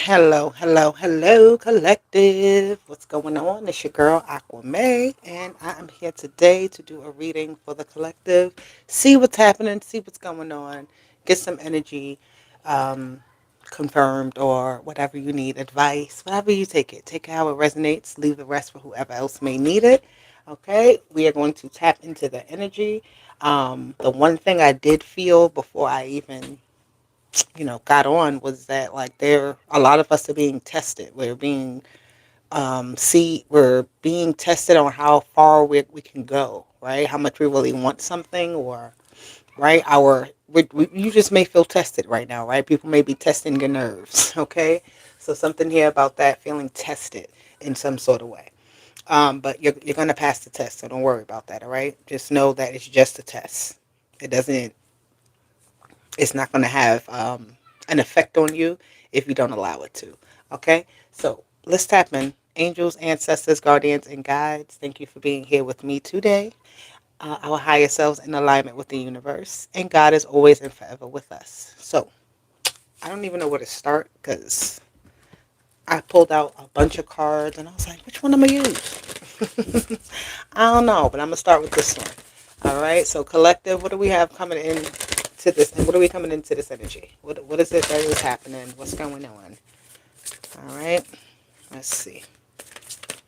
Hello, hello, hello, collective. What's going on? It's your girl Aqua May, and I am here today to do a reading for the collective. See what's happening, see what's going on, get some energy um, confirmed, or whatever you need, advice, whatever you take it. Take it how it resonates, leave the rest for whoever else may need it. Okay, we are going to tap into the energy. The one thing I did feel before I even got on was that like there a lot of us are being tested. We're being tested on how far we can go, right? How much we really want something, or right, you just may feel tested right now, right? People may be testing your nerves. Okay, so something here about that, feeling tested in some sort of way. But you're gonna pass the test, so don't worry about that. All right, just know that it's just a test. It doesn't it's not going to have an effect on you if you don't allow it to. Okay? So let's tap in. Angels, ancestors, guardians, and guides, thank you for being here with me today. Our higher selves in alignment with the universe, and God is always and forever with us. So I don't even know where to start because I pulled out a bunch of cards and I was like, which one am I use? I don't know, but I'm gonna start with this one. All right. So collective, what do we have coming in to this, and what are we coming into this energy? What is it that is happening? What's going on? All right. Let's see.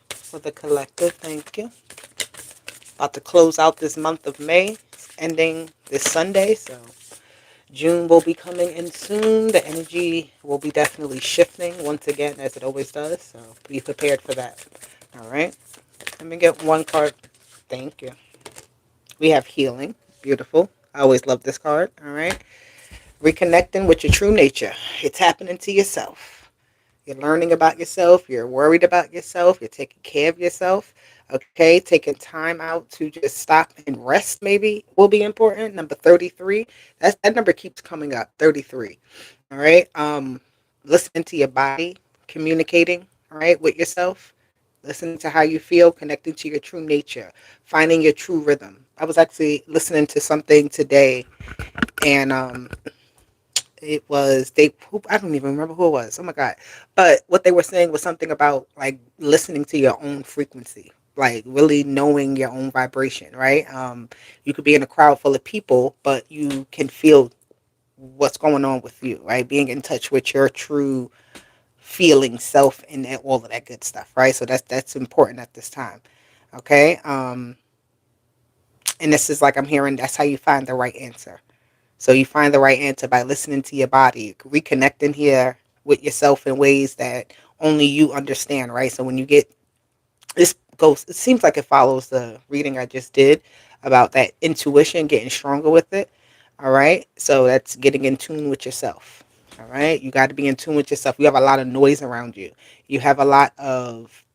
For the collective, thank you. About to close out this month of May, ending this Sunday. So June will be coming in soon. The energy will be definitely shifting once again, as it always does. So be prepared for that. All right. Let me get one card. Thank you. We have healing. Beautiful. I always love this card. All right. Reconnecting with your true nature. It's happening to yourself. You're learning about yourself. You're worried about yourself. You're taking care of yourself. Okay. Taking time out to just stop and rest, maybe, will be important. Number 33. That number keeps coming up. 33. All right. Listening to your body, communicating, all right, with yourself. Listening to how you feel, connecting to your true nature, finding your true rhythm. I was actually listening to something today, and it was I don't even remember who it was. Oh my god! But what they were saying was something about like listening to your own frequency, like really knowing your own vibration. Right? You could be in a crowd full of people, but you can feel what's going on with you. Right? Being in touch with your true feeling self and all of that good stuff. Right? So that's important at this time. Okay. And this is like I'm hearing. That's how you find the right answer. So you find the right answer by listening to your body, reconnecting here with yourself in ways that only you understand, right? So when you get this goes, it seems like it follows the reading I just did about that intuition, getting stronger with it. All right. So that's getting in tune with yourself. All right. You got to be in tune with yourself. You have a lot of noise around you. You have a lot of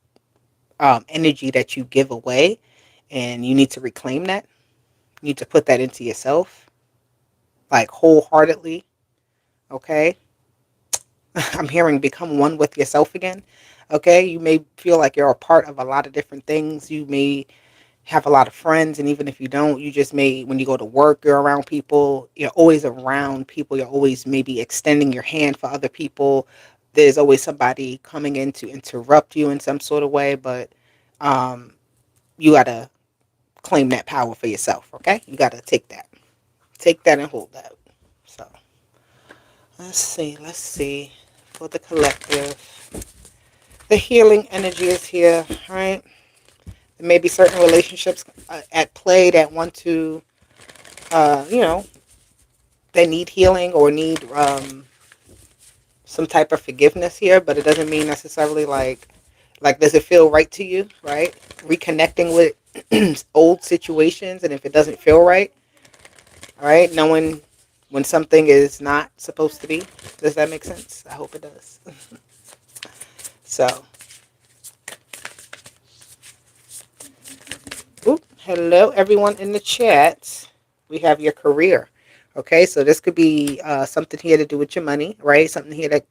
energy that you give away, and you need to reclaim that. You need to put that into yourself, like wholeheartedly. Okay. I'm hearing become one with yourself again. Okay. You may feel like you're a part of a lot of different things. You may have a lot of friends. And even if you don't, you just may, when you go to work, you're around people. You're always around people. You're always maybe extending your hand for other people. There's always somebody coming in to interrupt you in some sort of way. But you got to claim that power for yourself. Okay. You got to take that. Take that and hold that. So let's see. Let's see. For the collective. The healing energy is here, right? There may be certain relationships at play that want to, uh, you know, they need healing or need some type of forgiveness here, but it doesn't mean necessarily like does it feel right to you, right? Reconnecting with old situations, and if it doesn't feel right, all right, knowing when something is not supposed to be. Does that make sense? I hope it does. So, hello, everyone in the chat. We have your career. Okay, so this could be something here to do with your money, right? Something here that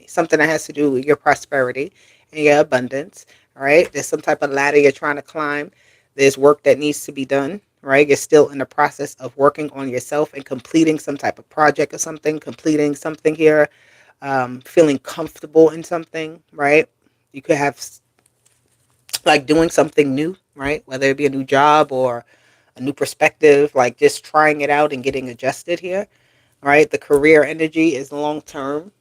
something that has to do with your prosperity and your abundance. All right, there's some type of ladder you're trying to climb. There's work that needs to be done, right? You're still in the process of working on yourself and completing some type of project or something, completing something here. feeling comfortable in something, right? You could have like doing something new, right? Whether it be a new job or a new perspective, like just trying it out and getting adjusted here, right? The career energy is long term.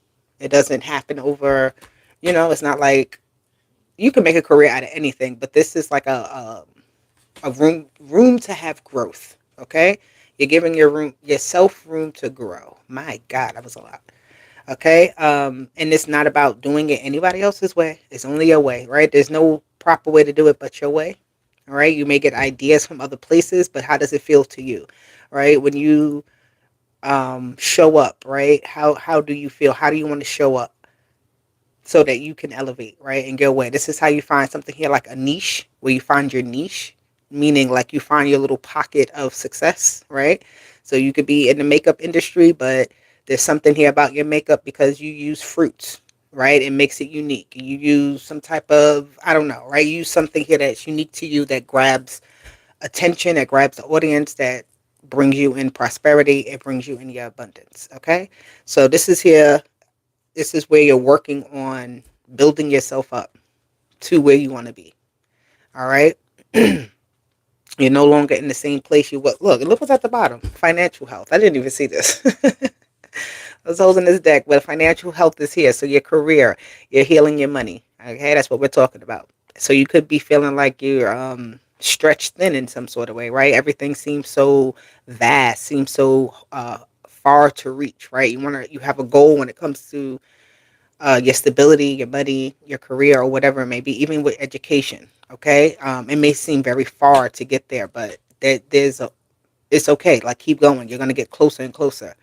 It doesn't happen over, it's not like you can make a career out of anything, but this is like a room to have growth. Okay, you're giving yourself room to grow. My God, that was a lot. Okay, and it's not about doing it anybody else's way. It's only your way, right? There's no proper way to do it but your way. All right, you may get ideas from other places, but how does it feel to you, right? When you show up, right? How do you feel? How do you want to show up so that you can elevate, right, and go away? This is how you find something here like a niche, where you find your niche, meaning like you find your little pocket of success, right? So you could be in the makeup industry, but there's something here about your makeup because you use fruits, right? It makes it unique. You use some type of, I don't know, right? You use something here that's unique to you, that grabs attention, that grabs the audience, that brings you in prosperity, it brings you in your abundance. Okay, so this is where you're working on building yourself up to where you want to be. All right, you're no longer in the same place you were. Look what's at the bottom. Financial health. I didn't even see this. I was holding this deck, but financial health is here. So your career, you're healing your money. Okay, that's what we're talking about. So you could be feeling like you're stretched thin in some sort of way, right? Everything seems so vast, seems so far to reach, right? You have a goal when it comes to your stability, your money, your career, or whatever it may be, even with education. Okay, it may seem very far to get there, but it's okay. Like, keep going. You're gonna get closer and closer.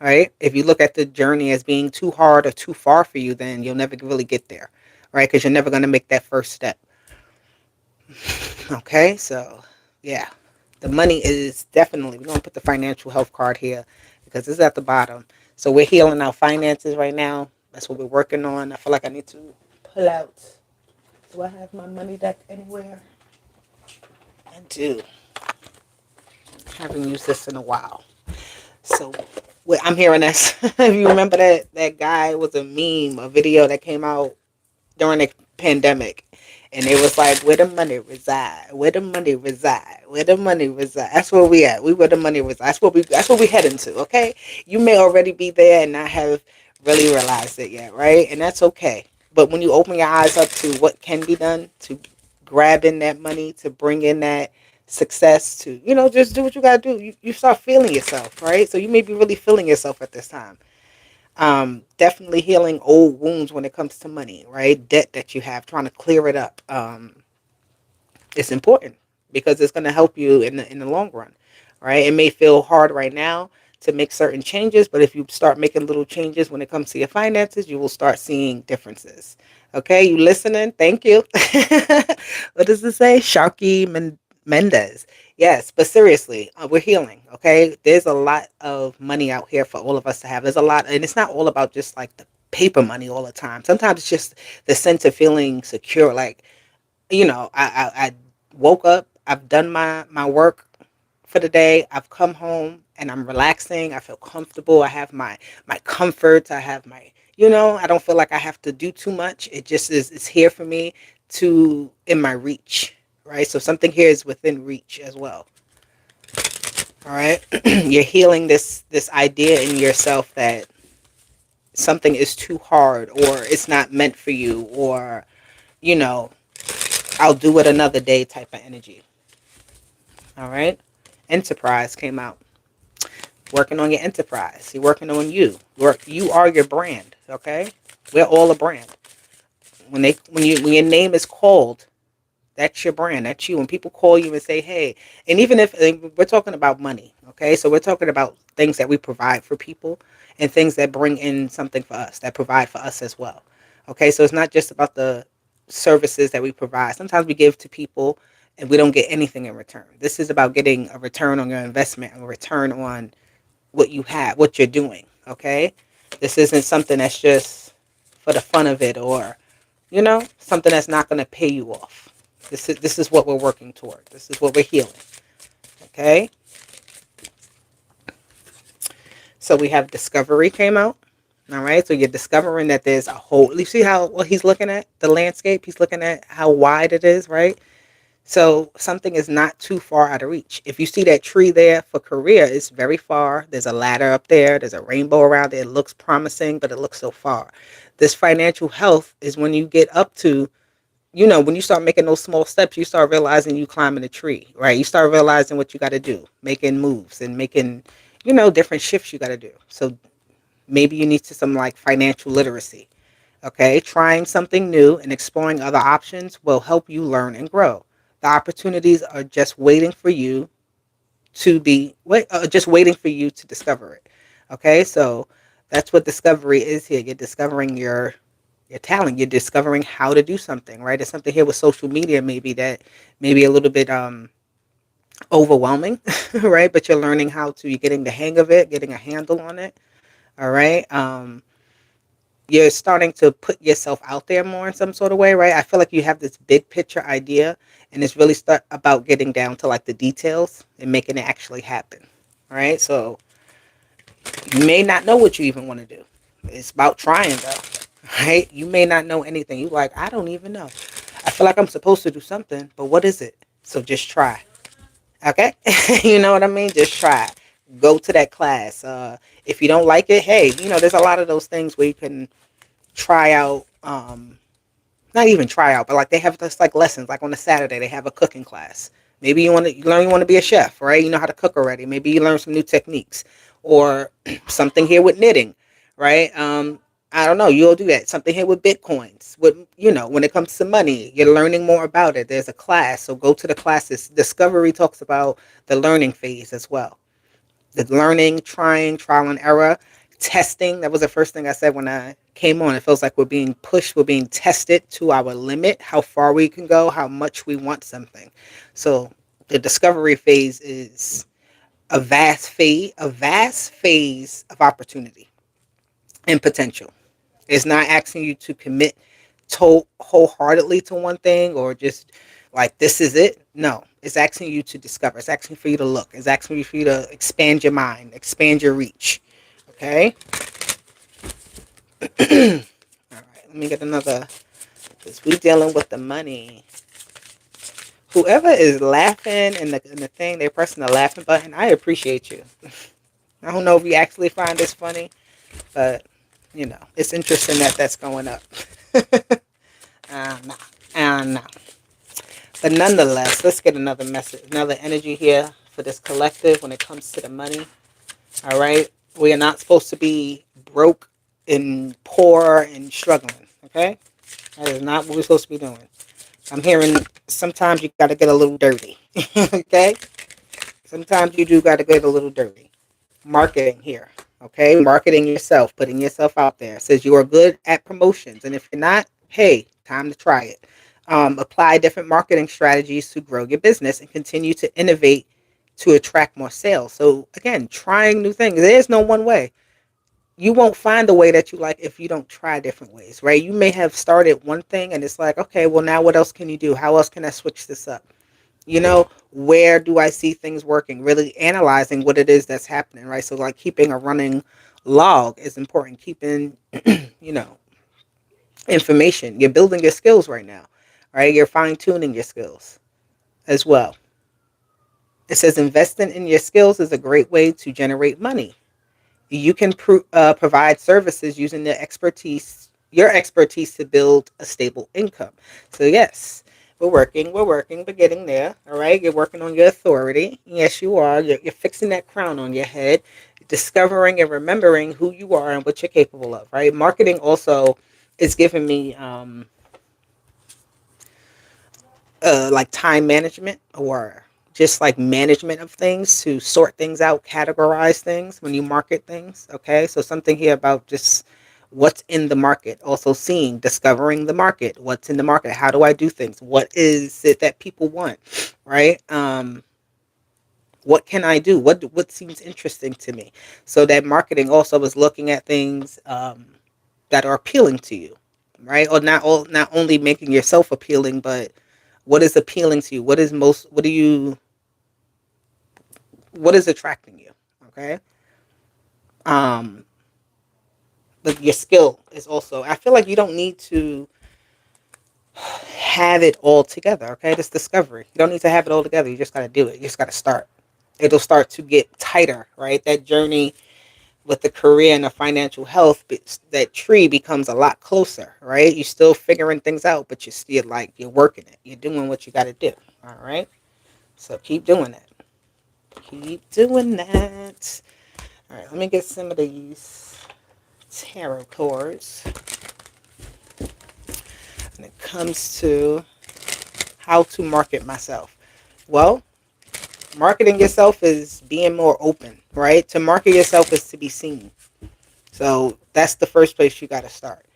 All right. If you look at the journey as being too hard or too far for you, then you'll never really get there, right? Because you're never gonna make that first step. Okay, so yeah, the money is definitely. We're gonna put the financial health card here because it's at the bottom. So we're healing our finances right now. That's what we're working on. I feel like I need to pull out. Do I have my money deck anywhere? I do. Haven't used this in a while. So I'm hearing this. If you remember that guy was a meme, a video that came out during the pandemic, and it was like, where the money reside, where the money reside, where the money reside. That's where we at. We where the money reside. That's what we heading to. Okay, you may already be there and not have really realized it yet, right? And that's okay. But when you open your eyes up to what can be done to grab in that money, to bring in that success, to just do what you gotta do, you start feeling yourself, right? So you may be really feeling yourself at this time. Definitely healing old wounds when it comes to money, right? Debt that you have, trying to clear it up. It's important because it's going to help you in the long run, right? It may feel hard right now to make certain changes, but if you start making little changes when it comes to your finances, you will start seeing differences. Okay, you listening? Thank you. What does it say? Sharky Mendez. Yes, but seriously, we're healing. Okay, there's a lot of money out here for all of us to have. There's a lot, and it's not all about just like the paper money all the time. Sometimes it's just the sense of feeling secure, like I woke up, I've done my work for the day, I've come home and I'm relaxing, I feel comfortable, I have my comforts, I have I don't feel like I have to do too much. It just it's here for me, to in my reach, right? So something here is within reach as well. All right. You're healing this idea in yourself that something is too hard, or it's not meant for you, or you know I'll do it another day type of energy. All right. Enterprise came out. Working on your enterprise. You're working on you. You are your brand. Okay. We're all a brand. When your name is called, that's your brand. That's you. When people call you and say, hey, and even if we're talking about money, okay? So we're talking about things that we provide for people and things that bring in something for us, that provide for us as well. Okay, so it's not just about the services that we provide. Sometimes we give to people and we don't get anything in return. This is about getting a return on your investment, a return on what you have, what you're doing. Okay, this isn't something that's just for the fun of it, or something that's not going to pay you off. This is what we're working toward. This is what we're healing. Okay. So we have discovery came out. All right, so you're discovering that there's a whole. You see how what he's looking at the landscape. He's looking at how wide it is, right? So something is not too far out of reach. If you see that tree there for career, it's very far. There's a ladder up there. There's a rainbow around it. It looks promising, but it looks so far. This financial health is when you get up to, when you start making those small steps, you start realizing you climbing a tree, right? You start realizing what you got to do, making moves and making, different shifts you got to do. So maybe you need to some like financial literacy. Okay, trying something new and exploring other options will help you learn and grow. The opportunities are just waiting for you just waiting for you to discover it. Okay, so that's what discovery is here. You're discovering your talent. You're discovering how to do something, right? There's something here with social media maybe that maybe a little bit overwhelming, right? But you're learning you're getting the hang of it, getting a handle on it. All right. You're starting to put yourself out there more in some sort of way, right? I feel like you have this big picture idea, and it's really start about getting down to like the details and making it actually happen. All right. So you may not know what you even want to do. It's about trying though. Right? You may not know anything. You like, I don't even know. I feel like I'm supposed to do something, but what is it? So just try. Okay? You know what I mean? Just try. Go to that class. If you don't like it, hey, there's a lot of those things where you can try out not even try out, but like they have just like lessons. Like on a Saturday, they have a cooking class. Maybe you want to be a chef, right? You know how to cook already. Maybe you learn some new techniques, or something here with knitting, right? I don't know. You'll do that. Something here with bitcoins. With when it comes to money, you're learning more about it. There's a class, so go to the classes. Discovery talks about the learning phase as well. The learning, trying, trial and error, testing. That was the first thing I said when I came on. It feels like we're being pushed, we're being tested to our limit, how far we can go, how much we want something. So the discovery phase is a vast phase of opportunity and potential. It's not asking you to commit wholeheartedly to one thing or just like this is it. No, it's asking you to discover. It's asking for you to look. It's asking for you to expand your mind, expand your reach. Okay. All right. Let me get another. Because we dealing with the money. Whoever is laughing in the thing, they're pressing the laughing button. I appreciate you. I don't know if you actually find this funny, but it's interesting that that's going up. No, no. But nonetheless, let's get another message, another energy here for this collective when it comes to the money. All right, we are not supposed to be broke and poor and struggling. Okay, that is not what we're supposed to be doing. I'm hearing sometimes you got to get a little dirty. Okay, sometimes you do got to get a little dirty. Marketing here. Okay, marketing yourself, putting yourself out there. It says you are good at promotions, and if you're not, hey, time to try it. Apply different marketing strategies to grow your business and continue to innovate to attract more sales. So again, trying new things. There's no one way. You won't find the way that you like if you don't try different ways, right? You may have started one thing and it's like, okay, well now what else can you do? How else can I switch this up? Where do I see things working? Really analyzing what it is that's happening, right? So like keeping a running log is important. Keeping, you know, information. You're building your skills right now, right? You're fine tuning your skills as well. It says investing in your skills is a great way to generate money. You can provide services using your expertise to build a stable income. So yes, we're working, but getting there. All right, you're working on your authority. Yes, you are. You're fixing that crown on your head, discovering and remembering who you are and what you're capable of. Right, marketing also is giving me like time management or just like management of things to sort things out, categorize things when you market things. Okay. So something here about just what's in the market, also seeing, discovering the market, what's in the market. How do I do things? What is it that people want? Right. What can I do? What seems interesting to me? So that marketing also is looking at things that are appealing to you, right? Or not only making yourself appealing, but what is appealing to you? What is attracting you? Okay. Um, But your skill is also. I feel like you don't need to have it all together. Okay, this discovery. You don't need to have it all together. You just got to do it. You just got to start. It'll start to get tighter, right? That journey with the career and the financial health, that tree becomes a lot closer, right? You're still figuring things out, but you're still like you're working it. You're doing what you got to do. All right. So keep doing that. Keep doing that. All right. Let me get some of these tarot cards when it comes to how to market myself. Well, marketing yourself is being more open, right? To market yourself is to be seen. So that's the first place you got to start.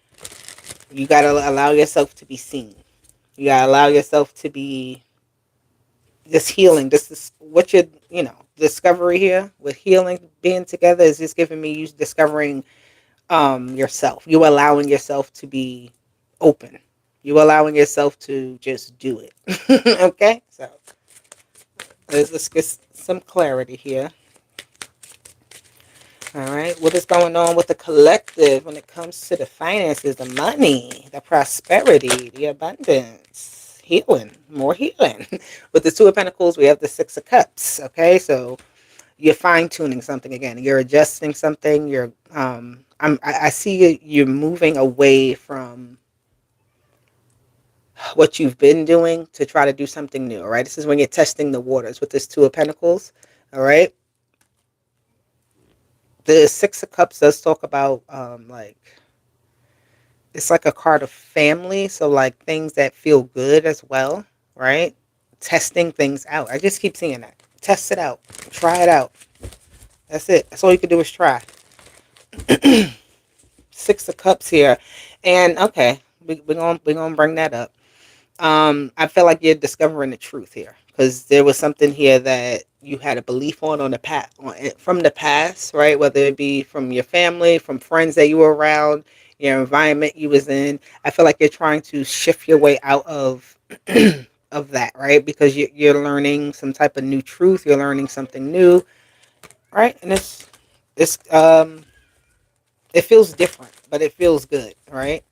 You got to allow yourself to be seen. You got to allow yourself to be this healing. This is what discovery here with healing being together is just giving me you discovering yourself. You allowing yourself to be open. You allowing yourself to just do it. Okay? So let's get some clarity here. All right. What is going on with the collective when it comes to the finances, the money, the prosperity, the abundance, healing, more healing? With the Two of Pentacles, we have the Six of Cups. Okay. So you're fine tuning something again. You're adjusting something. I see you're moving away from what you've been doing to try to do something new. All right. This is when you're testing the waters with this Two of Pentacles. All right. The Six of Cups does talk about like it's like a card of family, so like things that feel good as well, right? Testing things out. I just keep seeing that. Test it out. Try it out. That's it. That's all you can do is try. Six of Cups here. And okay, we're gonna bring that up. I feel like you're discovering the truth here because there was something here that you had a belief on the past, from the past, right? Whether it be from your family, from friends that you were around, your environment you was in. I feel like you're trying to shift your way out of of that, right? Because you're learning some type of new truth. You're learning something new, right? And it's it feels different, but it feels good, right?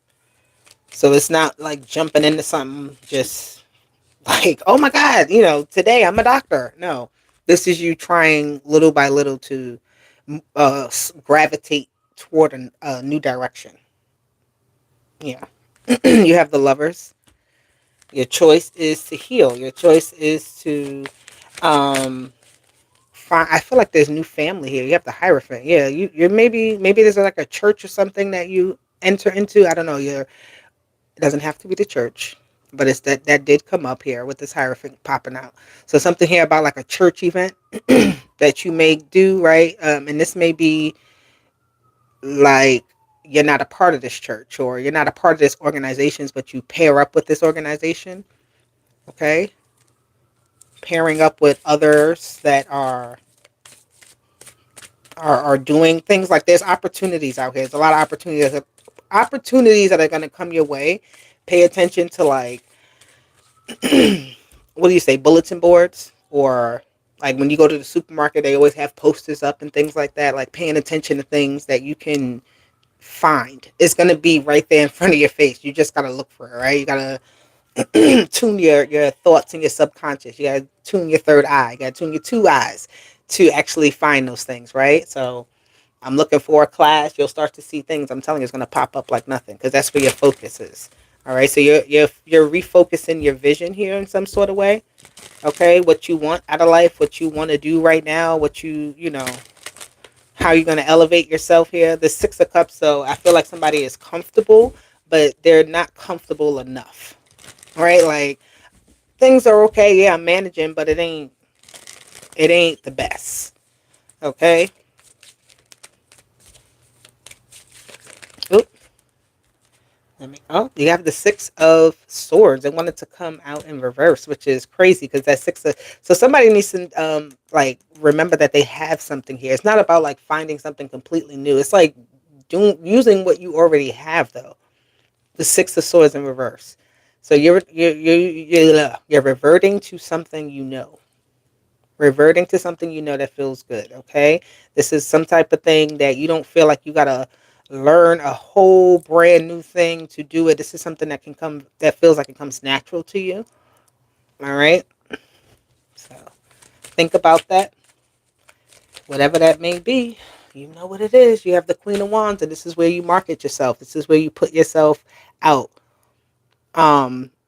So it's not like jumping into something just like, oh my God, today I'm a doctor. No, this is you trying little by little to gravitate toward a new direction. Yeah. You have the Lovers. Your choice is to heal. Your choice is to um, find. I feel like there's new family here. You have the Hierophant. Yeah, you're maybe there's like a church or something that you enter into. I don't know. It doesn't have to be the church, but it's that did come up here with this Hierophant popping out. So something here about like a church event that you may do, right? And this may be like you're not a part of this church or you're not a part of this organization, but you pair up with this organization, okay? Pairing up with others that are doing things like there's opportunities out here. There's a lot of opportunities that are going to come your way. Pay attention to like what do you say, bulletin boards, or like when you go to the supermarket they always have posters up and things like that, like paying attention to things that you can find. It's going to be right there in front of your face. You just got to look for it, right? You got to tune your thoughts and your subconscious. You got to tune your third eye. You got to tune your two eyes to actually find those things, right? So I'm looking for a class. You'll start to see things. I'm telling you, it's going to pop up like nothing because that's where your focus is. All right, so you're refocusing your vision here in some sort of way. Okay, what you want out of life, what you want to do right now, what how you're going to elevate yourself here. The Six of Cups, so I feel like somebody is comfortable, but they're not comfortable enough. All right, like things are okay. Yeah, I'm managing, but it ain't the best. Okay. Oop. You have the Six of Swords. They wanted to come out in reverse, which is crazy because that so somebody needs to like remember that they have something here. It's not about like finding something completely new. It's like using what you already have though. The Six of Swords in reverse. So you're reverting to something you know. Reverting to something you know that feels good. Okay, this is some type of thing that you don't feel like you gotta learn a whole brand new thing to do it. This is something that can come, that feels like it comes natural to you. All right. So think about that. Whatever that may be, you know what it is. You have the Queen of Wands, and this is where you market yourself. This is where you put yourself out.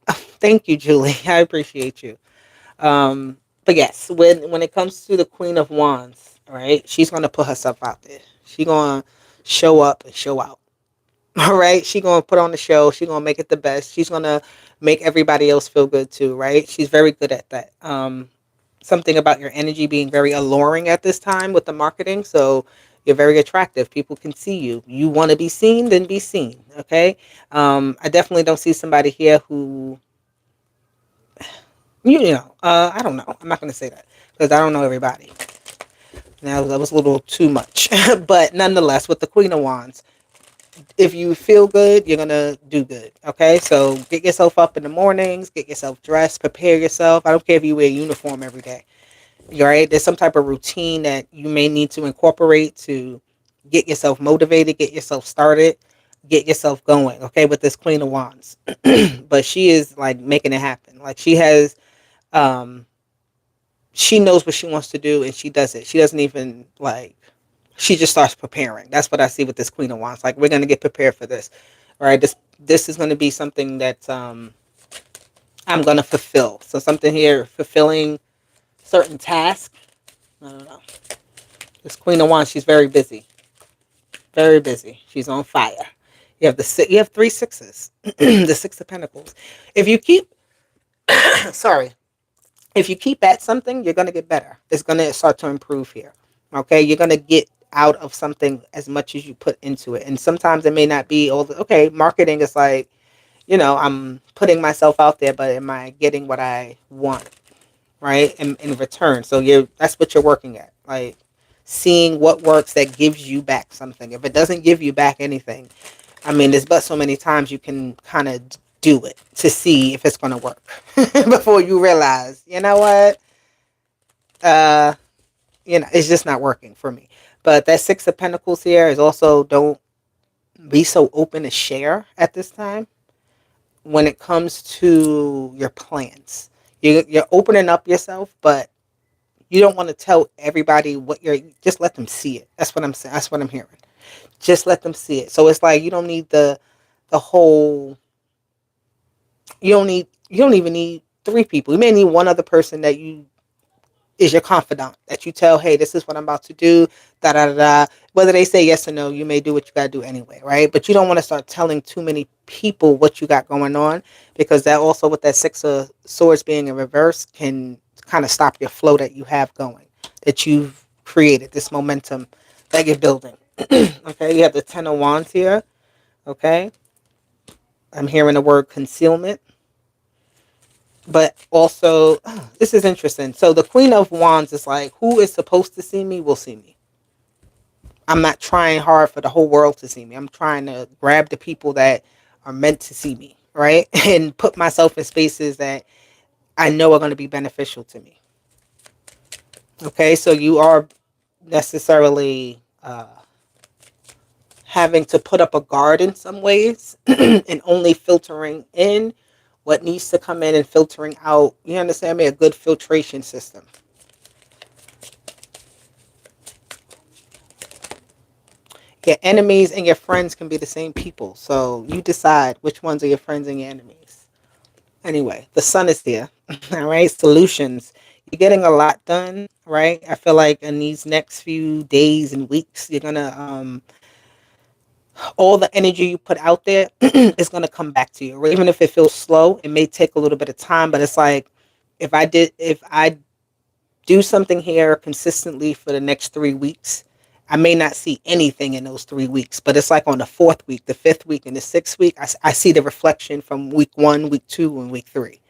Thank you, Julie. I appreciate you. But yes, when it comes to the Queen of Wands, right, she's gonna put herself out there. She's gonna show up and show out. All right, she's gonna put on the show. She's gonna make it the best. She's gonna make everybody else feel good too, right? She's very good at that. Something about your energy being very alluring at this time with the marketing. So you're very attractive. People can see you. You want to be seen, then be seen. Okay. I definitely don't see somebody here who, I don't know. I'm not going to say that because I don't know everybody. Now that was a little too much, but nonetheless, with the Queen of Wands, if you feel good, you're gonna do good. Okay, so get yourself up in the mornings, get yourself dressed, prepare yourself. I don't care if you wear a uniform every day. You're right. There's some type of routine that you may need to incorporate to get yourself motivated, get yourself started, get yourself going. Okay, with this Queen of Wands, but she is like making it happen. Like um, she knows what she wants to do and she does it. She doesn't even like. She just starts preparing. That's what I see with this Queen of Wands. Like we're gonna get prepared for this. All right. This is gonna be something that I'm gonna fulfill. So something here fulfilling certain tasks. I don't know. This Queen of Wands, she's very busy. Very busy. She's on fire. You have three sixes. The Six of Pentacles. If you keep sorry, if you keep at something, you're gonna get better. It's gonna start to improve here. Okay, you're gonna get out of something as much as you put into it. And sometimes it may not be all the okay, marketing is like, I'm putting myself out there, but am I getting what I want? Right? In return. So that's what you're working at. Like seeing what works that gives you back something. If it doesn't give you back anything, I mean, there's but so many times you can kind of do it to see if it's going to work before you realize, you know what? Uh, it's just not working for me. But that Six of Pentacles here is also don't be so open to share at this time when it comes to your plans. You're opening up yourself, but you don't want to tell everybody what you're. Just let them see it. That's what I'm saying. That's what I'm hearing. Just let them see it. So it's like you don't need the whole. You don't even need three people. You may need one other person that you is your confidant that you tell, hey, this is what I'm about to do, da da da da. Whether they say yes or no, you may do what you gotta do anyway, right? But you don't want to start telling too many people what you got going on because that also with that Six of Swords being in reverse can kind of stop your flow that you have going, that you've created, this momentum that you're building. Okay, you have the Ten of Wands here. Okay, I'm hearing the word concealment. But also, this is interesting. So the Queen of Wands is like, who is supposed to see me will see me. I'm not trying hard for the whole world to see me. I'm trying to grab the people that are meant to see me, right? And put myself in spaces that I know are going to be beneficial to me. Okay, so you are necessarily having to put up a guard in some ways and only filtering in what needs to come in and filtering out. You understand me? A good filtration system. Your enemies and your friends can be the same people. So you decide which ones are your friends and your enemies. Anyway, the sun is here. All right. Solutions. You're getting a lot done, right? I feel like in these next few days and weeks, you're going to, all the energy you put out there is going to come back to you. Or even if it feels slow, it may take a little bit of time, but it's like, if I do something here consistently for the next 3 weeks, I may not see anything in those 3 weeks, but it's like on the fourth week, the fifth week, and the sixth week, I see the reflection from week 1, week 2, and week 3.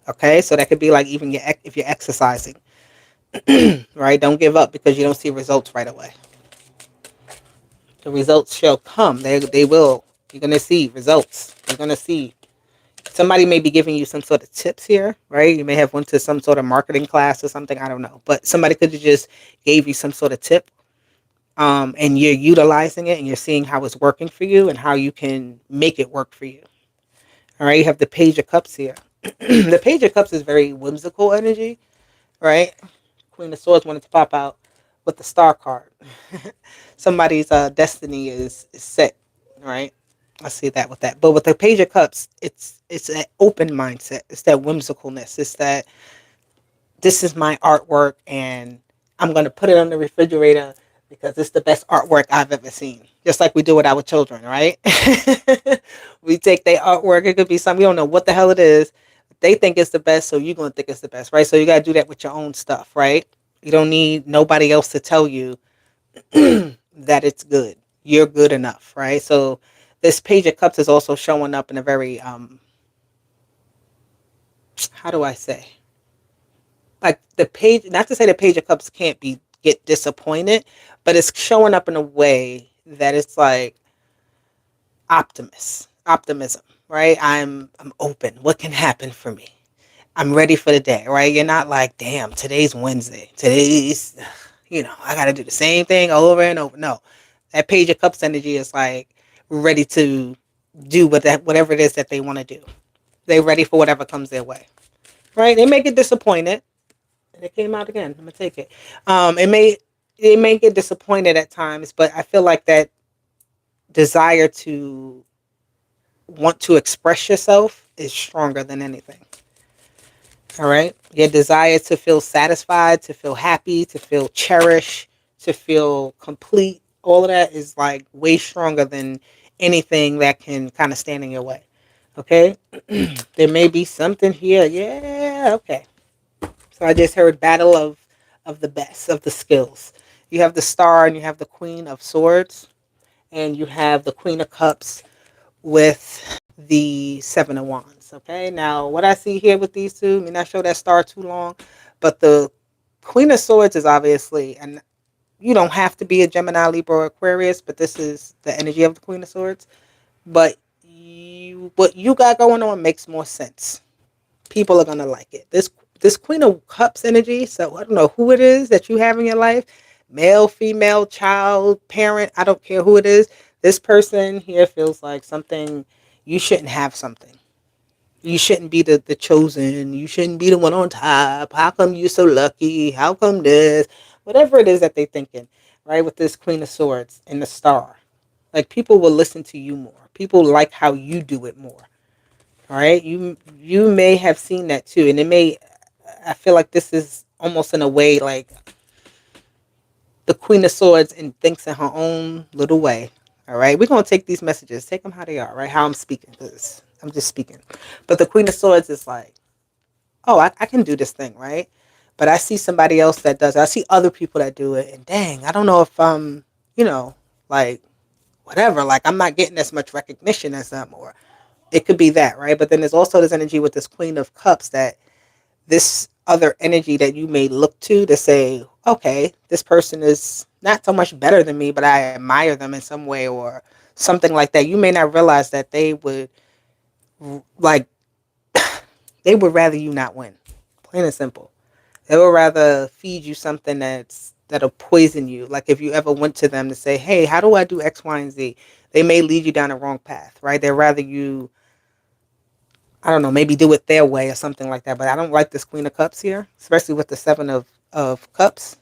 Okay, so that could be like even if you're exercising, right? Don't give up because you don't see results right away. The results shall come. They will. You're gonna see results. You're gonna see. Somebody may be giving you some sort of tips here, right? You may have went to some sort of marketing class or something. I don't know, but somebody could have just gave you some sort of tip. and you're utilizing it and you're seeing how it's working for you and how you can make it work for you. All right, you have the Page of Cups here. The Page of Cups is very whimsical energy, right? Queen of Swords wanted to pop out with the Star card. Somebody's destiny is set, right? I see that with that. But with the Page of Cups, it's an open mindset. It's that whimsicalness. It's that this is my artwork and I'm going to put it on the refrigerator because it's the best artwork I've ever seen. Just like we do with our children, right? We take their artwork. It could be something, we don't know what the hell it is. They think it's the best, so you're going to think it's the best, right? So you got to do that with your own stuff, right? You don't need nobody else to tell you that it's good. You're good enough, right? So this Page of Cups is also showing up in a very, how do I say? Like the page, not to say the Page of Cups can't be get disappointed, but it's showing up in a way that it's like optimism, right? I'm open. What can happen for me? I'm ready for the day, right? You're not like, damn, today's Wednesday. Today's, I got to do the same thing over and over. No, that Page of Cups energy is like ready to do whatever it is that they want to do. They're ready for whatever comes their way, right? They may get disappointed. And it came out again. I'm gonna take it. It may get disappointed at times, but I feel like that desire to want to express yourself is stronger than anything. All right. Your desire to feel satisfied, to feel happy, to feel cherished, to feel complete, all of that is like way stronger than anything that can kind of stand in your way. Okay. There may be something here. Yeah. Okay. So I just heard battle of the best of the skills. You have the Star and you have the Queen of Swords and you have the Queen of Cups with the Seven of Wands. Okay, now what I see here with these two, I mean, I show that Star too long, but the Queen of Swords is obviously, and you don't have to be a Gemini, Libra, or Aquarius, but this is the energy of the Queen of Swords. But what you got going on makes more sense. People are gonna like it. This Queen of Cups energy. So I don't know who it is that you have in your life, male, female, child, parent. I don't care who it is. This person here feels like something you shouldn't have something. You shouldn't be the chosen. You shouldn't be the one on top. How come you're so lucky? How come this? Whatever it is that they're thinking, right? With this Queen of Swords and the Star. Like people will listen to you more. People like how you do it more. All right. You may have seen that too. And it may I feel like this is almost in a way like the Queen of Swords and thinks in her own little way. All right, we're gonna take these messages, take them how they are, right? How I'm speaking, because I'm just speaking. But the Queen of Swords is like, oh, I can do this thing, right? But I see somebody else that does it. I see other people that do it, and dang, I don't know if you know, like whatever, like I'm not getting as much recognition as them, or it could be that, right? But then there's also this energy with this Queen of Cups that this other energy that you may look to say, okay, this person is not so much better than me, but I admire them in some way or something like that. You may not realize that they would like they would rather you not win. Plain and simple. They would rather feed you something that'll poison you. Like if you ever went to them to say, hey, how do I do X, Y, and Z? They may lead you down the wrong path, right? They'd rather you I don't know, maybe do it their way or something like that. But I don't like this Queen of Cups here, especially with the of Cups,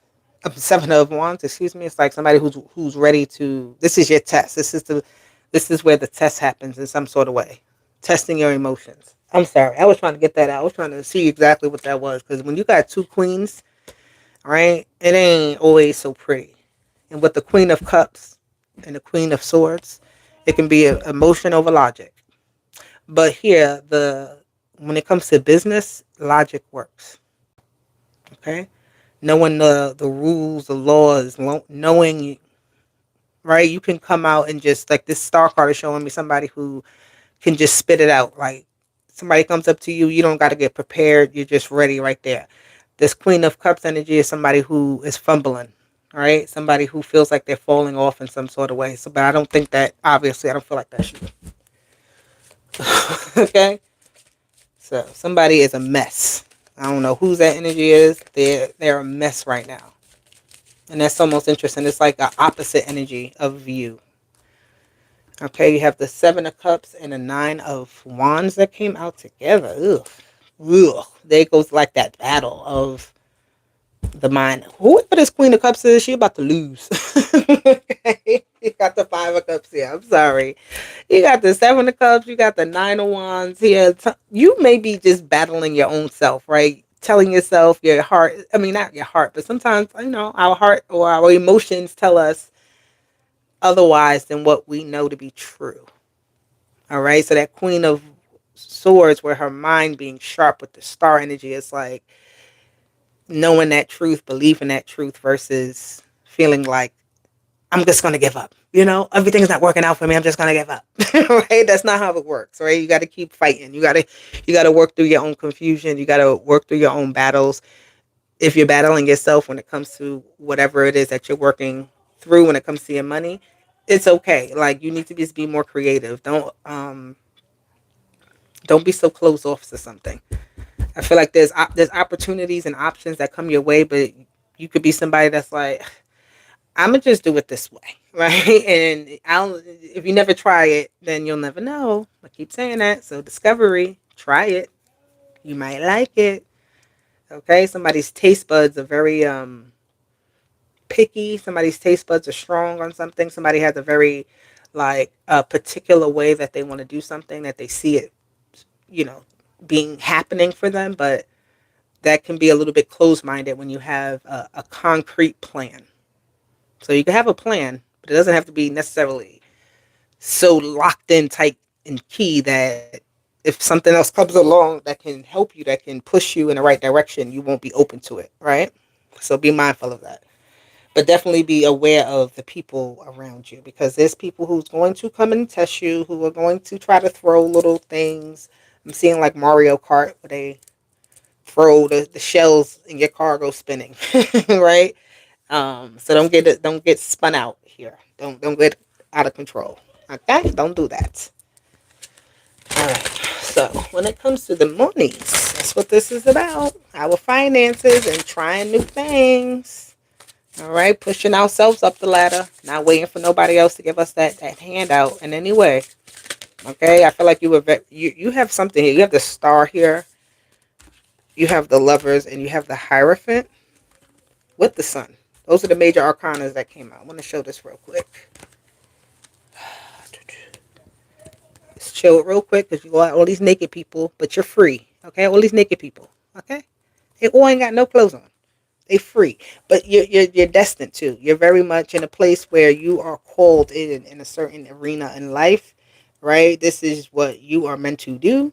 Seven of Wands. Excuse me. It's like somebody who's ready to. This is your test. This is where the test happens in some sort of way, testing your emotions. I'm sorry, I was trying to get that out. I was trying to see exactly what that was because when you got two queens, right, it ain't always so pretty. And with the Queen of Cups and the Queen of Swords, it can be emotion over logic. But here, the when it comes to business, logic works. Okay, knowing the rules, the laws, knowing right, you can come out and just like this Star card is showing me somebody who can just spit it out. Like somebody comes up to you, you don't got to get prepared. You're just ready right there. This Queen of Cups energy is somebody who is fumbling. All right, somebody who feels like they're falling off in some sort of way. So, but I don't think that. Obviously, I don't feel like that's you. Okay. So somebody is a mess. I don't know whose that energy is. They're a mess right now. And that's almost interesting. It's like an opposite energy of you. Okay, you have the Seven of Cups and the Nine of Wands that came out together. Ugh. Ugh. There goes like that battle of the mind. Whoever this Queen of Cups is, she about to lose. Okay? You got the Five of Cups here. I'm sorry. You got the Seven of Cups. You got the Nine of Wands here. You may be just battling your own self, right? Telling yourself your heart. I mean, not your heart, but sometimes, our heart or our emotions tell us otherwise than what we know to be true. All right. So that Queen of Swords, where her mind being sharp with the star energy, is like knowing that truth, believing that truth versus feeling like I'm just going to give up. Everything's not working out for me. I'm just going to give up. Right? That's not how it works, right? You got to keep fighting. You got to work through your own confusion. You got to work through your own battles. If you're battling yourself when it comes to whatever it is that you're working through when it comes to your money, it's okay. Like, you need to just be more creative. Don't be so closed off to something. I feel like there's opportunities and options that come your way, but you could be somebody that's like, I'm gonna just do it this way, right? And if you never try it, then you'll never know. I keep saying that. So discovery, try it. You might like it. Okay. Somebody's taste buds are very picky. Somebody's taste buds are strong on something. Somebody has a very like a particular way that they want to do something, that they see it, you know, being happening for them, but that can be a little bit closed minded when you have a concrete plan. So you can have a plan, but it doesn't have to be necessarily so locked in, tight, and key that if something else comes along that can help you, that can push you in the right direction, you won't be open to it, right? So be mindful of that. But definitely be aware of the people around you, because there's people who's going to come and test you, who are going to try to throw little things. I'm seeing like Mario Kart where they throw the shells and your car goes spinning, right? So don't get spun out here. Don't get out of control. Okay, don't do that. All right. So when it comes to the monies, that's what this is about. Our finances and trying new things. All right, pushing ourselves up the ladder, not waiting for nobody else to give us that handout in any way. Okay, I feel like you have something here. You have the star here. You have the lovers, and you have the Hierophant with the sun. Those are the major arcanas that came out. I want to show this real quick. Let's chill it real quick, because you got all these naked people, but you're free. Okay, all these naked people. Okay, they all ain't got no clothes on. They free, but you're destined to. You're very much in a place where you are called in a certain arena in life, right? This is what you are meant to do,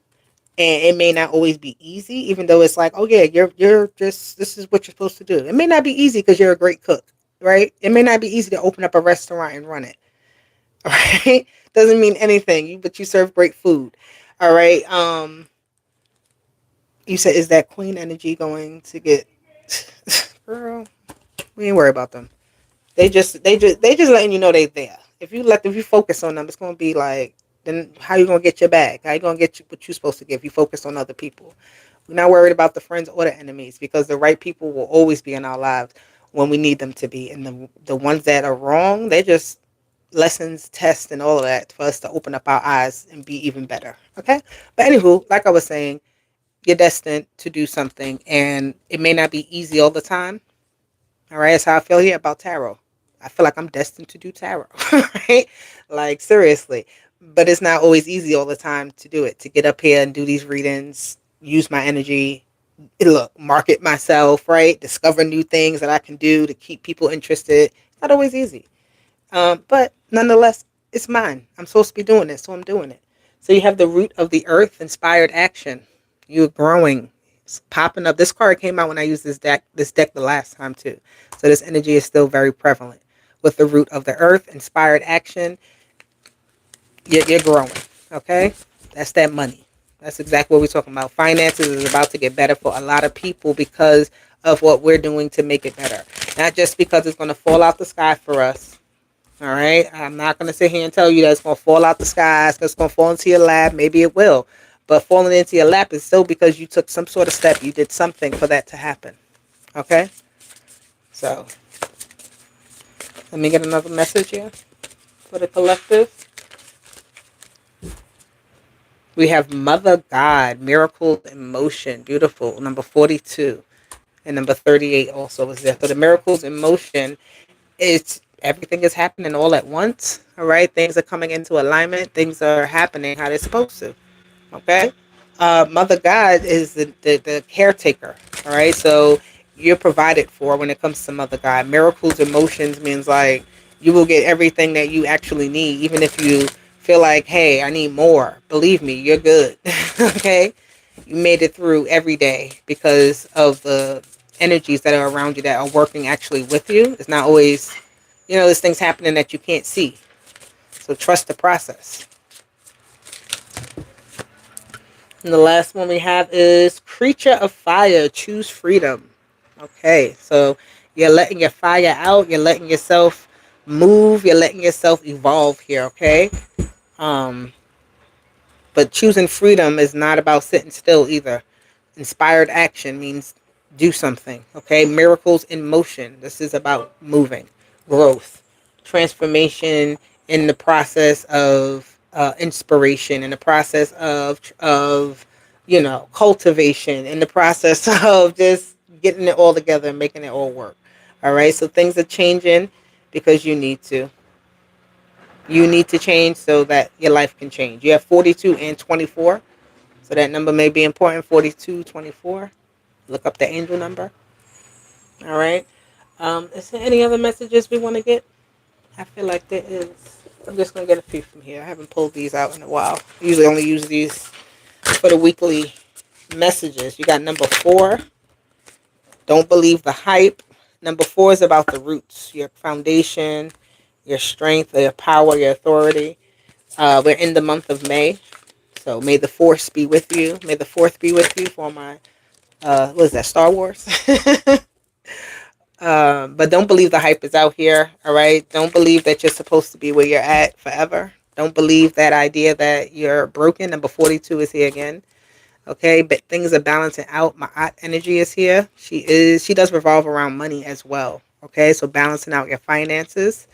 and it may not always be easy. Even though it's like, oh yeah, you're just, this is what you're supposed to do. It may not be easy because you're a great cook, right? It may not be easy to open up a restaurant and run it, right? Doesn't mean anything. But you serve great food, all right. You said, is that queen energy going to get? Girl, we ain't worry about them. They just letting you know they there. If you focus on them, it's gonna be like, then how you gonna get your bag? How you gonna get what you supposed to get if you focus on other people? We're not worried about the friends or the enemies, because the right people will always be in our lives when we need them to be. And the ones that are wrong, they're just lessons, tests, and all of that for us to open up our eyes and be even better. Okay? But anywho, like I was saying, you're destined to do something, and it may not be easy all the time. All right, that's how I feel here about tarot. I feel like I'm destined to do tarot, right? Like, seriously. But it's not always easy all the time to do it, to get up here and do these readings, use my energy, look, market myself, right? Discover new things that I can do to keep people interested. It's not always easy. But nonetheless, it's mine. I'm supposed to be doing it, so I'm doing it. So you have the root of the earth, inspired action. You're growing. It's popping up. This card came out when I used this deck the last time too. So this energy is still very prevalent. With the root of the earth, inspired action, you're growing. Okay? That's that money. That's exactly what we're talking about. Finances is about to get better for a lot of people because of what we're doing to make it better. Not just because it's going to fall out the sky for us. All right? I'm not going to sit here and tell you that it's going to fall out the sky. It's going to fall into your lap. Maybe it will. But falling into your lap is still because you took some sort of step. You did something for that to happen. Okay? So Let me get another message here for the collective. We have Mother God, Miracles in Motion, beautiful, number 42. And number 38 also is there. So the Miracles in Motion, it's everything is happening all at once. All right. Things are coming into alignment. Things are happening how they're supposed to. Okay. Mother God is the caretaker. All right. So you're provided for when it comes to Mother God. Miracles emotions means like you will get everything that you actually need, even if you feel like, hey, I need more. Believe me, you're good. Okay. You made it through every day because of the energies that are around you that are working actually with you. It's not always, there's things happening that you can't see. So trust the process. And the last one we have is Creature of Fire, Choose Freedom. Okay, so you're letting your fire out. You're letting yourself move. You're letting yourself evolve here, okay? Um, but choosing freedom is not about sitting still either. Inspired action means do something, okay? Miracles in motion. This is about moving, growth, transformation in the process of inspiration, in the process of cultivation, in the process of just getting it all together and making it all work. All right, so things are changing because you need to. You need to change so that your life can change. You have 42 and 24. So that number may be important, 42, 24. Look up the angel number. All right. Is there any other messages we want to get? I feel like there is. I'm just going to get a few from here. I haven't pulled these out in a while. I usually only use these for the weekly messages. You got number 4. Don't believe the hype. Number 4 is about the roots, your foundation, your strength, your power, your authority. We're in the month of May. So may the force be with you. May the fourth be with you for my, what is that, Star Wars? But don't believe the hype is out here, all right? Don't believe that you're supposed to be where you're at forever. Don't believe that idea that you're broken. Number 42 is here again, okay? But things are balancing out. My aunt energy is here. She does revolve around money as well, okay? So balancing out your finances,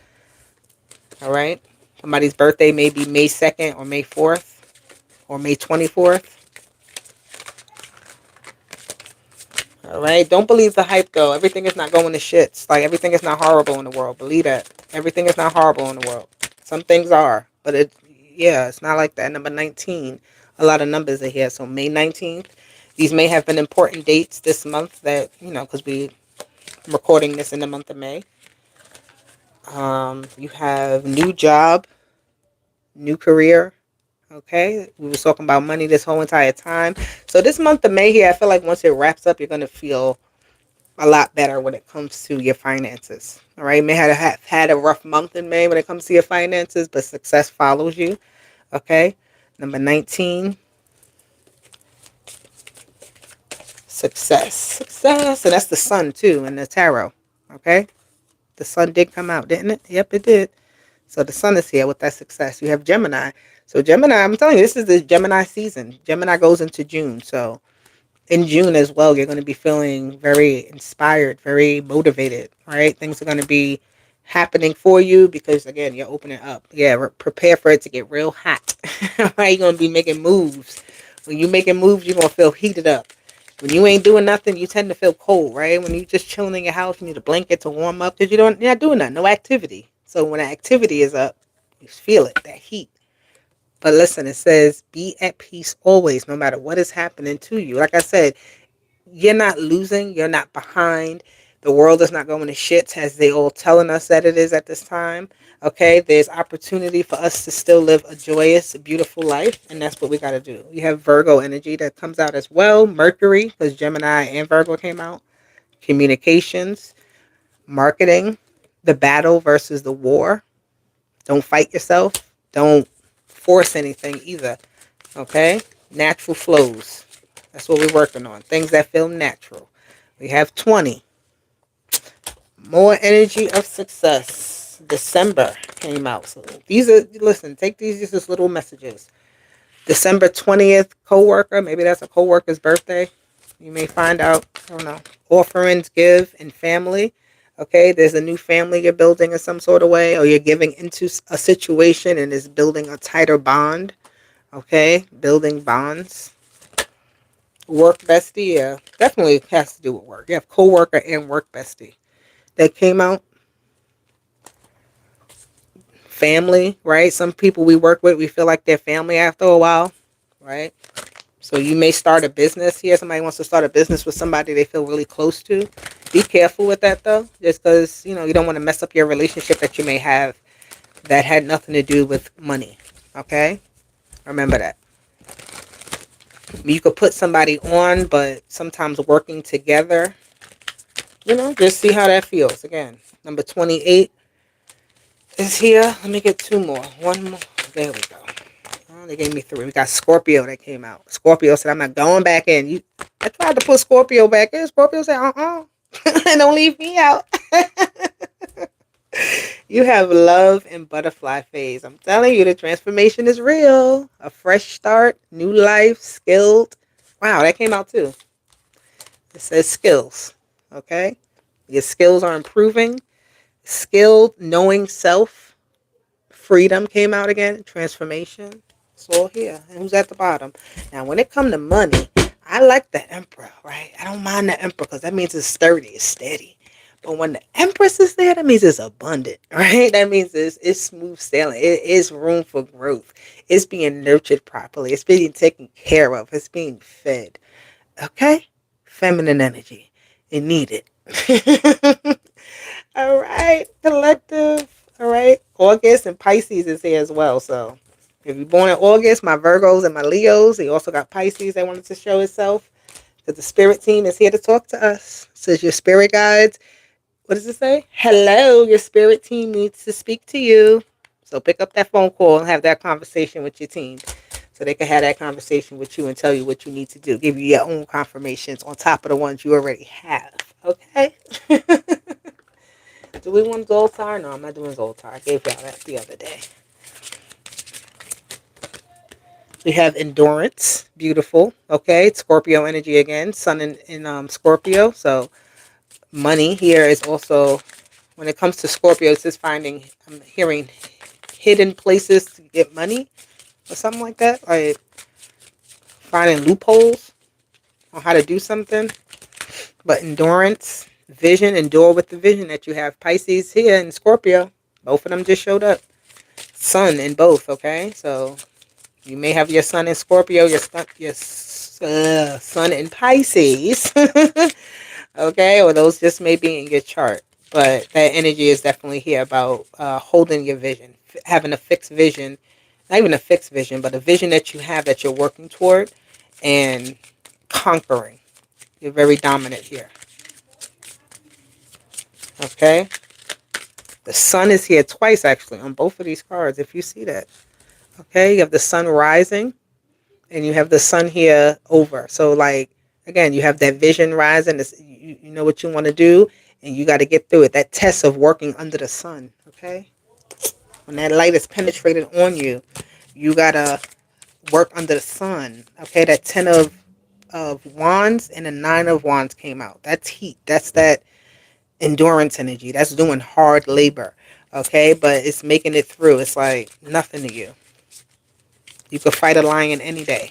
all right? Somebody's birthday may be May 2nd or May 4th or May 24th. All right. Don't believe the hype, though. Everything is not going to shits. Like, everything is not horrible in the world. Believe that. Everything is not horrible in the world. Some things are. But, it's not like that. Number 19. A lot of numbers are here. So, May 19th. These may have been important dates this month that, because we're recording this in the month of May. You have new job, new career. Okay, we were talking about money this whole entire time. So this month of May here, I feel like once it wraps up, you're going to feel a lot better when it comes to your finances. All right, you may have had a rough month in May when it comes to your finances, but success follows you. Okay, number 19, success, and that's the sun too in the tarot. Okay, the sun did come out, didn't it? Yep, it did. So the sun is here with that success. You have Gemini. So Gemini, I'm telling you, this is the Gemini season. Gemini goes into June. So in June as well, you're going to be feeling very inspired, very motivated, right? Things are going to be happening for you because, again, you're opening up. Yeah, prepare for it to get real hot, right? You're going to be making moves. When you're making moves, you're going to feel heated up. When you ain't doing nothing, you tend to feel cold, right? When you're just chilling in your house, you need a blanket to warm up because you're not doing that, no activity. So when that activity is up, you feel it, that heat. But listen, it says, be at peace always, no matter what is happening to you. Like I said, you're not losing. You're not behind. The world is not going to shit as they all telling us that it is at this time. Okay, there's opportunity for us to still live a joyous, beautiful life, and that's what we got to do. You have Virgo energy that comes out as well. Mercury, because Gemini and Virgo came out. Communications, marketing, the battle versus the war. Don't fight yourself. Don't force anything either. Okay, natural flows. That's what we're working on. Things that feel natural. We have 20. More energy of success. December came out. So these are, listen, take these as little messages. December 20th, coworker. Maybe that's a coworker's birthday. You may find out, I don't know. Offerings, give, and family. Okay, there's a new family you're building in some sort of way, or you're giving into a situation and is building a tighter bond. Okay, building bonds. Work bestie, yeah, definitely has to do with work. You have coworker and work bestie. That came out. Family, right? Some people we work with, we feel like they're family after a while, right? So you may start a business here. Somebody wants to start a business with somebody they feel really close to. Be careful with that though, just because you don't want to mess up your relationship that you may have that had nothing to do with money. Okay, remember that. You could put somebody on, but sometimes working together, just see how that feels. Again, number 28 is here. Let me get two more. One more. There we go. Oh, they gave me three. We got Scorpio that came out. Scorpio said, I'm not going back in. I tried to put Scorpio back in. Scorpio said, and don't leave me out. You have love and butterfly phase. I'm telling you, the transformation is real. A fresh start, new life, skilled. Wow, that came out too. It says skills. Okay? Your skills are improving. Skilled, knowing self. Freedom came out again. Transformation. It's all here. And who's at the bottom? Now, when it comes to money, I like the Emperor, right? I don't mind the Emperor because that means it's sturdy, it's steady. But when the Empress is there, that means it's abundant, right? That means it's smooth sailing. It is room for growth. It's being nurtured properly. It's being taken care of. It's being fed. Okay? Feminine energy. It needed. All right, collective. All right. August and Pisces is here as well. So if you're born in August, my Virgos and my Leos, they also got Pisces that wanted to show itself. Because the spirit team is here to talk to us. It says your spirit guides. What does it say? Hello, your spirit team needs to speak to you. So pick up that phone call and have that conversation with your team. So they can have that conversation with you and tell you what you need to do. Give you your own confirmations on top of the ones you already have. Okay? Do we want Zoltar? No, I'm not doing Zoltar. I gave y'all that the other day. We have endurance. Beautiful. Okay. Scorpio energy again. Sun in Scorpio. So money here is also, when it comes to Scorpio, it's just I'm hearing hidden places to get money or something like that. Like finding loopholes on how to do something. But endurance, vision, endure with the vision that you have. Pisces here and Scorpio. Both of them just showed up. Sun in both, okay? So you may have your sun in Scorpio, your sun in Pisces. Okay? Or those just may be in your chart. But that energy is definitely here about holding your vision. Having a fixed vision. Not even a fixed vision, but a vision that you have that you're working toward. And conquering. You're very dominant here. Okay? The sun is here twice, actually, on both of these cards, if you see that. Okay? You have the sun rising, and you have the sun here over. So, like, again, you have that vision rising. You know what you want to do, and you got to get through it. That test of working under the sun. Okay? When that light is penetrated on you, you got to work under the sun. Okay? That 10 of wands and the 9 of wands came out. That's heat. That's that endurance energy. That's doing hard labor. Okay, but it's making it through. It's like nothing to you. You could fight a lion any day.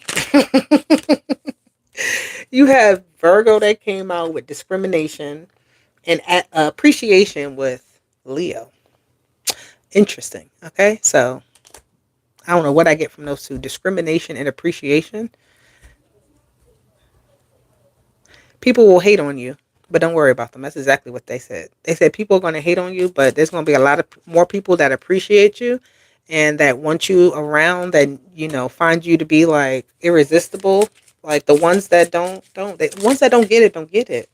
You have Virgo that came out with discrimination and appreciation with Leo. Interesting. Okay, so I don't know what I get from those two. Discrimination and appreciation. People will hate on you, but don't worry about them. That's exactly what they said. They said people are going to hate on you, but there's going to be a lot of more people that appreciate you and that want you around, that find you to be like irresistible. Like the ones that the ones that don't get it, don't get it.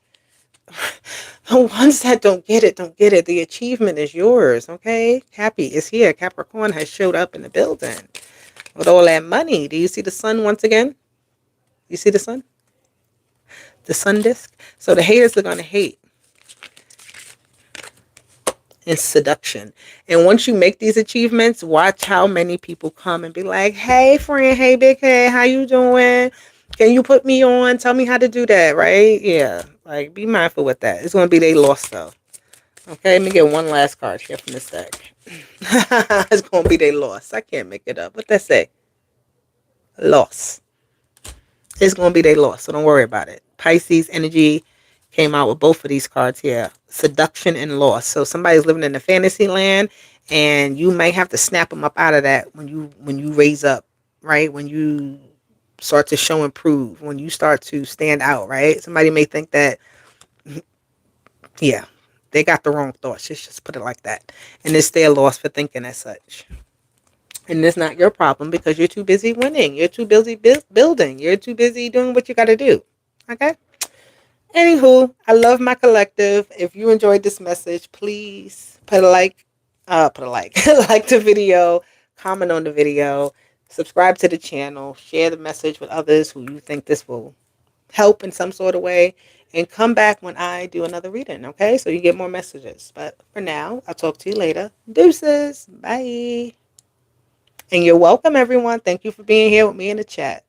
The ones that don't get it, don't get it. The achievement is yours. Okay, Happy is here. Capricorn has showed up in the building with all that money. Do you see the sun once again? You see the sun? The sun disk. So the haters are going to hate. And seduction. And once you make these achievements, watch how many people come and be like, hey friend, hey big head, how you doing? Can you put me on? Tell me how to do that, right? Yeah. Like, be mindful with that. It's going to be they lost though. Okay, let me get one last card here from this deck. It's going to be they loss. I can't make it up. What that say? Loss. It's going to be they loss, so don't worry about it. Pisces energy came out with both of these cards here. Seduction and loss. So somebody's living in a fantasy land, and you may have to snap them up out of that when you raise up, right? When you start to show and prove, when you start to stand out, right? Somebody may think that, yeah, they got the wrong thoughts. Just put it like that. And it's their loss for thinking as such. And it's not your problem because you're too busy winning. You're too busy building. You're too busy doing what you got to do. Okay? Anywho, I love my collective. If you enjoyed this message, please put a like, like the video, comment on the video, subscribe to the channel, share the message with others who you think this will help in some sort of way, and come back when I do another reading, okay? So you get more messages. But for now, I'll talk to you later. Deuces. Bye. And you're welcome, everyone. Thank you for being here with me in the chat.